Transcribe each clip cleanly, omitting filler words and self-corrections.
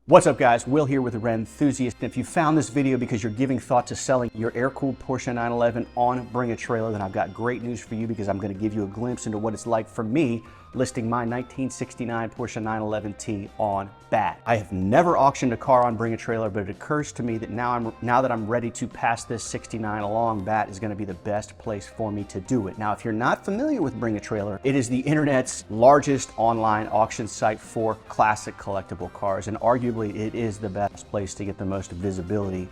What's up guys, Will here with Rennthusiast. If you found this video because you're giving thought to selling your air-cooled Porsche 911 on Bring a Trailer, then I've got great news for you because I'm going to give you a glimpse into what it's like for me listing my 1969 Porsche 911T on BAT. I have never auctioned a car on Bring a Trailer, but it occurs to me that now that I'm ready to pass this 69 along, BAT is going to be the best place for me to do it. Now, if you're not familiar with Bring a Trailer, it is the internet's largest online auction site for classic collectible cars, and arguably it is the best place to get the most visibility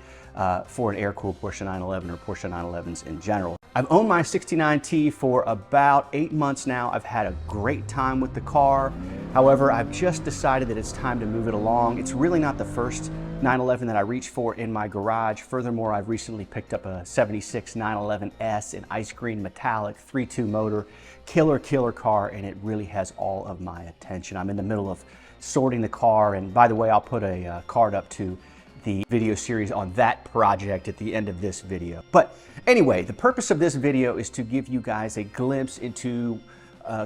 for an air-cooled Porsche 911 or Porsche 911s in general. I've owned my 69T for about 8 months now. I've had a great time with the car. However, I've just decided that it's time to move it along. It's really not the first 911 that I reach for in my garage. Furthermore, I've recently picked up a 76 911S in ice green metallic 3.2 motor, killer car, and it really has all of my attention. I'm in the middle of sorting the car, and by the way, I'll put a card up to the video series on that project at the end of this video. But anyway, the purpose of this video is to give you guys a glimpse into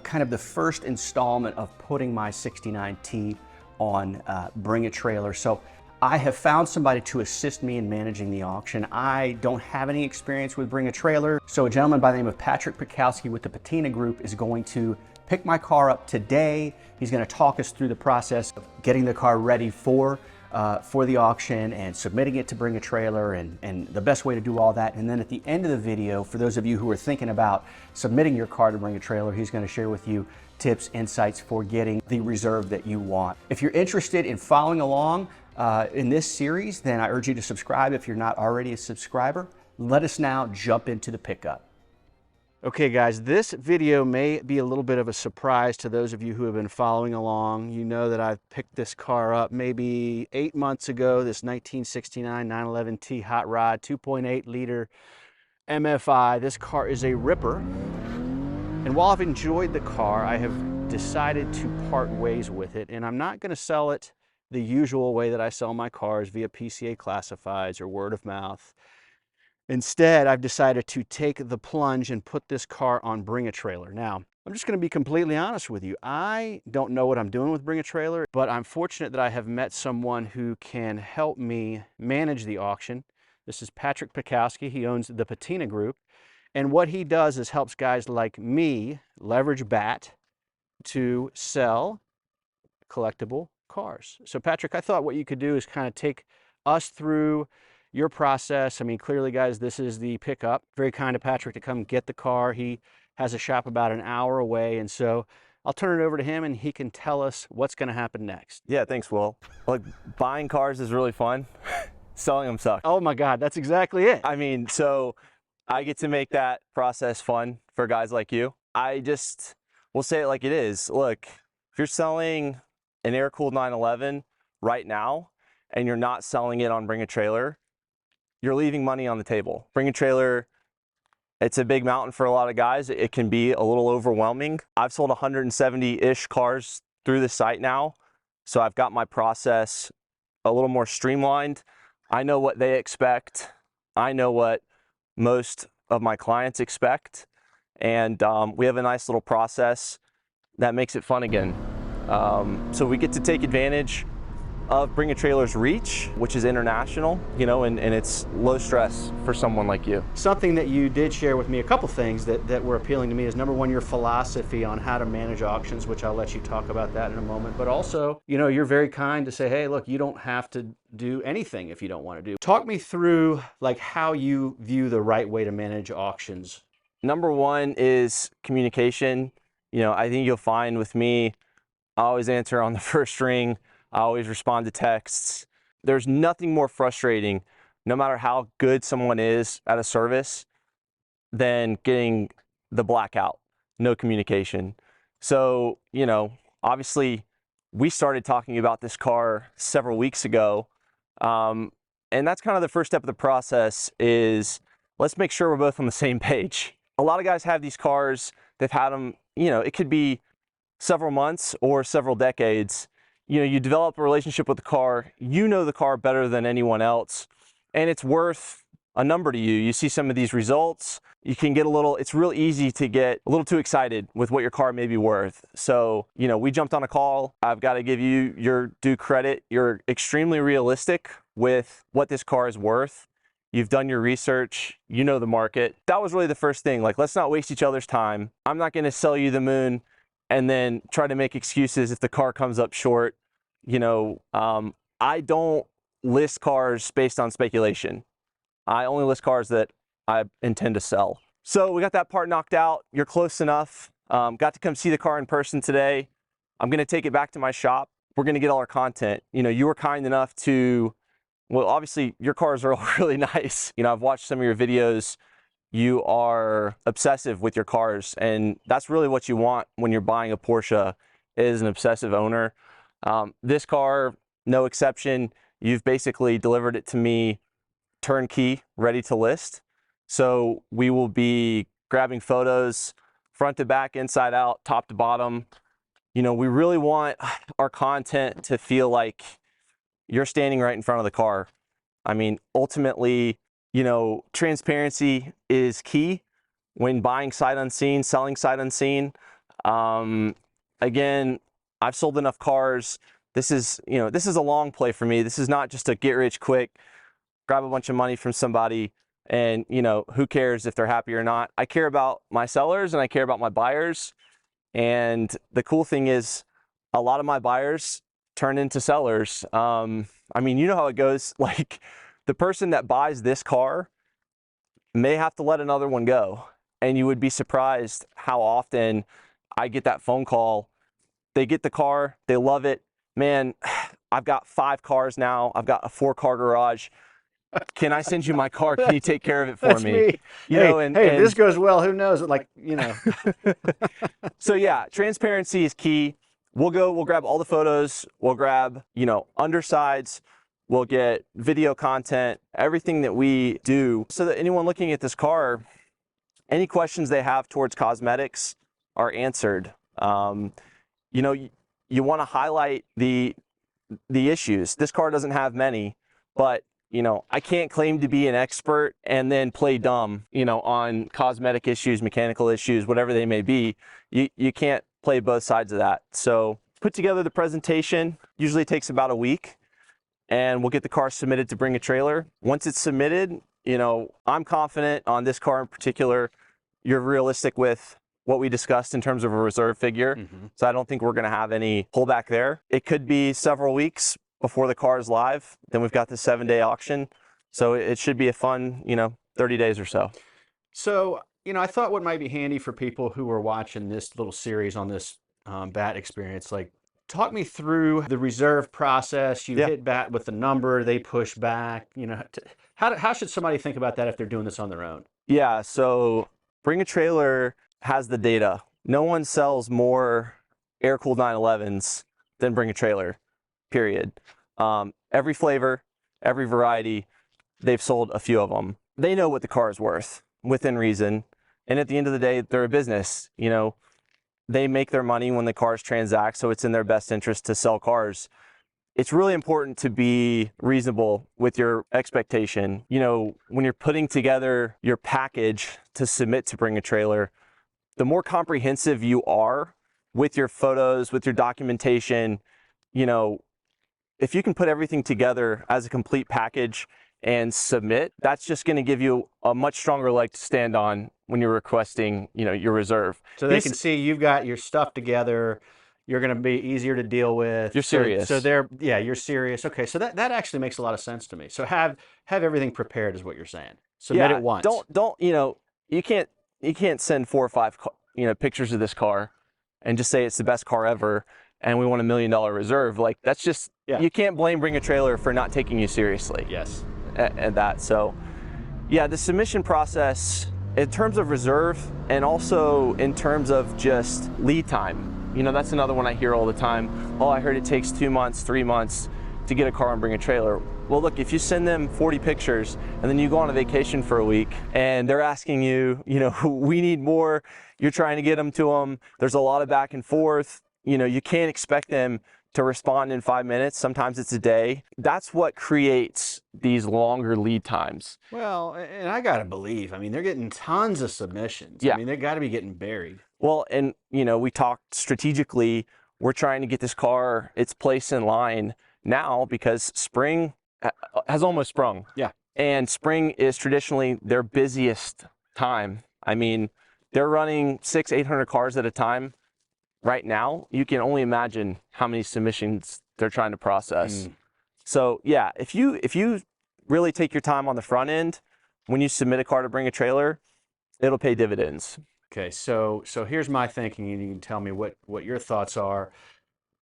kind of the first installment of putting my 69T on Bring a Trailer. So I have found somebody to assist me in managing the auction. I don't have any experience with Bring a Trailer, so a gentleman by the name of Putkowski with the Patina group is going to pick my car up today. He's going to talk us through the process of getting the car ready for the auction and submitting it to Bring a Trailer and the best way to do all that. And then at the end of the video, for those of you who are thinking about submitting your car to Bring a Trailer, he's going to share with you tips, insights for getting the reserve that you want. If you're interested in following along in this series, then I urge you to subscribe if you're not already a subscriber. Let us now jump into the pickup. Okay guys, this video may be a little bit of a surprise to those of you who have been following along. You know that I've picked this car up maybe 8 months ago, this 1969 911T hot rod, 2.8 liter MFI. This car is a ripper. And while I've enjoyed the car, I have decided to part ways with it. And I'm not going to sell it the usual way that I sell my cars via PCA classifieds or word of mouth. Instead, I've decided to take the plunge and put this car on Bring a Trailer. Now, I'm just going to be completely honest with you. I don't know what I'm doing with Bring a Trailer, but I'm fortunate that I have met someone who can help me manage the auction. This is Putkowski. He owns the Patina group. And what he does is helps guys like me leverage BAT to sell collectible cars. So Patrick, I thought what you could do is kind of take us through your process. I mean, clearly guys, this is the pickup. Very kind of Patrick to come get the car. He has a shop about an hour away, and so I'll turn it over to him and he can tell us what's going to happen next. Yeah, thanks, Will. Look, buying cars is really fun. Selling them sucks. Oh my God, that's exactly it. I mean, so I get to make that process fun for guys like you. We'll say it like it is. Look, if you're selling an air-cooled 911 right now and you're not selling it on Bring a Trailer, you're leaving money on the table. Bring a Trailer, it's a big mountain for a lot of guys. It can be a little overwhelming. I've sold 170-ish cars through the site now, so I've got my process a little more streamlined. I know what they expect. I know what most of my clients expect, and we have a nice little process that makes it fun again. So we get to take advantage of Bring a Trailer's reach, which is international, you know, and it's low stress for someone like you. Something that you did share with me, a couple things that were appealing to me is, number one, your philosophy on how to manage auctions, which I'll let you talk about that in a moment. But also, you know, you're very kind to say, hey, look, you don't have to do anything if you don't want to do. Talk me through like how you view the right way to manage auctions. Number one is communication. You know, I think you'll find with me, I always answer on the first ring. I always respond to texts. There's nothing more frustrating, no matter how good someone is at a service, than getting the blackout, no communication. So, you know, obviously we started talking about this car several weeks ago. And that's kind of the first step of the process is let's make sure we're both on the same page. A lot of guys have these cars, they've had them, you know, it could be several months or several decades. You know, you develop a relationship with the car, you know the car better than anyone else, and it's worth a number to you. You see some of these results, you can get a little, it's real easy to get a little too excited with what your car may be worth. So, you know, we jumped on a call. I've got to give you your due credit. You're extremely realistic with what this car is worth. You've done your research, you know the market. That was really the first thing. Like, let's not waste each other's time. I'm not going to sell you the moon and then try to make excuses if the car comes up short. You know, I don't list cars based on speculation. I only list cars that I intend to sell. So we got that part knocked out. You're close enough. Got to come see the car in person today. I'm going to take it back to my shop. We're going to get all our content. You know, you were kind enough to, well, obviously your cars are all really nice. You know, I've watched some of your videos. You are obsessive with your cars, and that's really what you want when you're buying a Porsche, is an obsessive owner. This car, no exception. You've basically delivered it to me turnkey, ready to list. So we will be grabbing photos front to back, inside out, top to bottom. You know, we really want our content to feel like you're standing right in front of the car. I mean, ultimately, you know, transparency is key when buying sight unseen, selling sight unseen. Again, I've sold enough cars. This is, you know, this is a long play for me. This is not just a get rich quick, grab a bunch of money from somebody and, you know, who cares if they're happy or not. I care about my sellers and I care about my buyers. And the cool thing is a lot of my buyers turn into sellers. I mean, you know how it goes. Like, the person that buys this car may have to let another one go. And you would be surprised how often I get that phone call. They get the car, they love it. Man, I've got 5 cars now. I've got a 4-car garage. Can I send you my car? Can you take care of it for me? You know, hey, if this goes well, who knows? Like, you know. So yeah, transparency is key. We'll grab all the photos. We'll grab, you know, undersides. We'll get video content, everything that we do, so that anyone looking at this car, any questions they have towards cosmetics are answered. You know, you want to highlight the issues. This car doesn't have many, but you know, I can't claim to be an expert and then play dumb, you know, on cosmetic issues, mechanical issues, whatever they may be. You can't play both sides of that. So put together the presentation, usually takes about a week, and we'll get the car submitted to Bring a Trailer. Once it's submitted, you know, I'm confident on this car in particular, you're realistic with what we discussed in terms of a reserve figure. So I don't think we're going to have any pullback there. It could be several weeks before the car is live. Then we've got the 7-day auction. So it should be a fun, you know, 30 days or so. So, you know, I thought what might be handy for people who are watching this little series on this BAT experience, like, talk me through the reserve process. You hit BAT with the number, they push back. You know, how should somebody think about that if they're doing this on their own? Yeah, so Bring a Trailer has the data. No one sells more air-cooled 911s than Bring a Trailer, period. Every flavor, every variety, they've sold a few of them. They know what the car is worth within reason. And at the end of the day, they're a business. You know, they make their money when the cars transact, so it's in their best interest to sell cars. It's really important to be reasonable with your expectation. You know, when you're putting together your package to submit to Bring a Trailer, the more comprehensive you are with your photos, with your documentation, you know, if you can put everything together as a complete package and submit, that's just going to give you a much stronger leg to stand on when you're requesting, you know, your reserve. So they can see you've got your stuff together. You're going to be easier to deal with. You're serious. So they're, yeah, you're serious. Okay, so that actually makes a lot of sense to me. So have everything prepared is what you're saying. Submit it once. Don't, you know, you can't send 4 or 5, you know, pictures of this car and just say it's the best car ever and we want $1 million reserve. Like, that's just, you can't blame Bring a Trailer for not taking you seriously. Yes. And that, so yeah, the submission process in terms of reserve and also in terms of just lead time, you know, that's another one I hear all the time. Oh, I heard it takes 2 months, 3 months to get a car and Bring a Trailer. Well, look, if you send them 40 pictures and then you go on a vacation for a week and they're asking you, you know, we need more, you're trying to get them to them, there's a lot of back and forth, you know, you can't expect them to respond in 5 minutes. Sometimes it's a day. That's what creates these longer lead times. Well, and I got to believe, I mean, they're getting tons of submissions. Yeah. I mean, they got to be getting buried. Well, and you know, we talked strategically, we're trying to get this car its place in line now because spring has almost sprung. Yeah. And spring is traditionally their busiest time. I mean, they're running 600-800 cars at a time right now. You can only imagine how many submissions they're trying to process. So yeah, if you really take your time on the front end when you submit a car to bring a trailer, it'll pay dividends. Okay, so here's my thinking, and you can tell me what your thoughts are.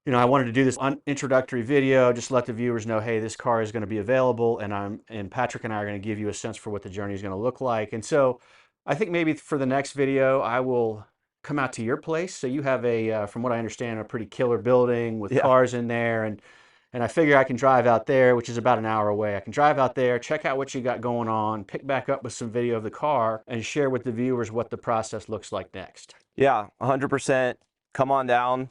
You know, I wanted to do this introductory video, just let the viewers know, hey, this car is going to be available, and Patrick and I are going to give you a sense for what the journey is going to look like. And so, I think maybe for the next video, I will come out to your place. So you have a, from what I understand, a pretty killer building with cars in there, and I figure I can drive out there, which is about an hour away. I can drive out there, check out what you got going on, pick back up with some video of the car, and share with the viewers what the process looks like next. Yeah, 100%. Come on down,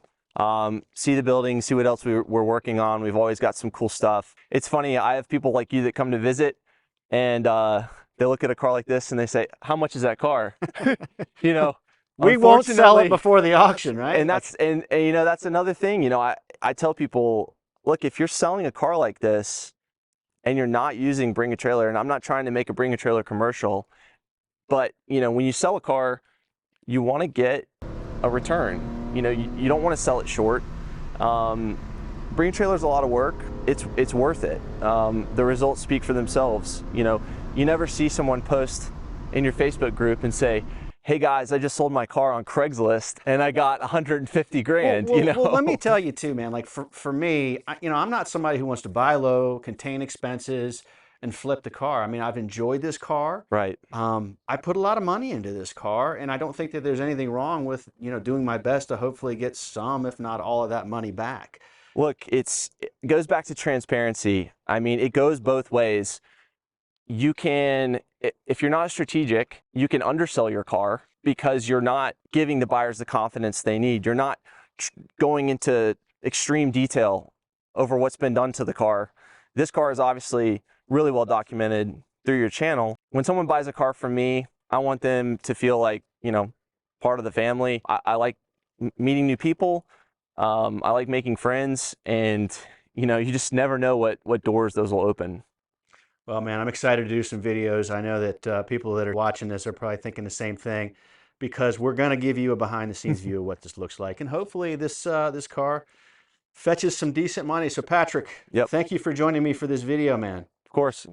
see the building, see what else we're working on. We've always got some cool stuff. It's funny, I have people like you that come to visit, and they look at a car like this and they say, how much is that car? You know, we won't sell it before the auction, right? And that's, and you know, that's another thing. You know, I tell people, look, if you're selling a car like this and you're not using Bring a Trailer, and I'm not trying to make a Bring a Trailer commercial, but you know, when you sell a car, you want to get a return. You know, you don't want to sell it short. Bring a Trailer is a lot of work. It's worth it. The results speak for themselves. You know, you never see someone post in your Facebook group and say, hey guys, I just sold my car on Craigslist and I got 150 grand, you know? Well, let me tell you too, man, like for me, you know, I'm not somebody who wants to buy low, contain expenses, and flip the car. I mean, I've enjoyed this car. Right. I put a lot of money into this car, and I don't think that there's anything wrong with, you know, doing my best to hopefully get some, if not all of that money back. Look, it goes back to transparency. I mean, it goes both ways. You can, if you're not strategic, you can undersell your car because you're not giving the buyers the confidence they need. You're not going into extreme detail over what's been done to the car. This car is obviously really well documented through your channel. When someone buys a car from me, I want them to feel like, you know, part of the family. I like meeting new people. I like making friends, and you know, you just never know what doors those will open. Well, man, I'm excited to do some videos. I know that people that are watching this are probably thinking the same thing, because we're going to give you a behind-the-scenes view of what this looks like, and hopefully this this car fetches some decent money. So, Patrick, thank you for joining me for this video, man. Of course.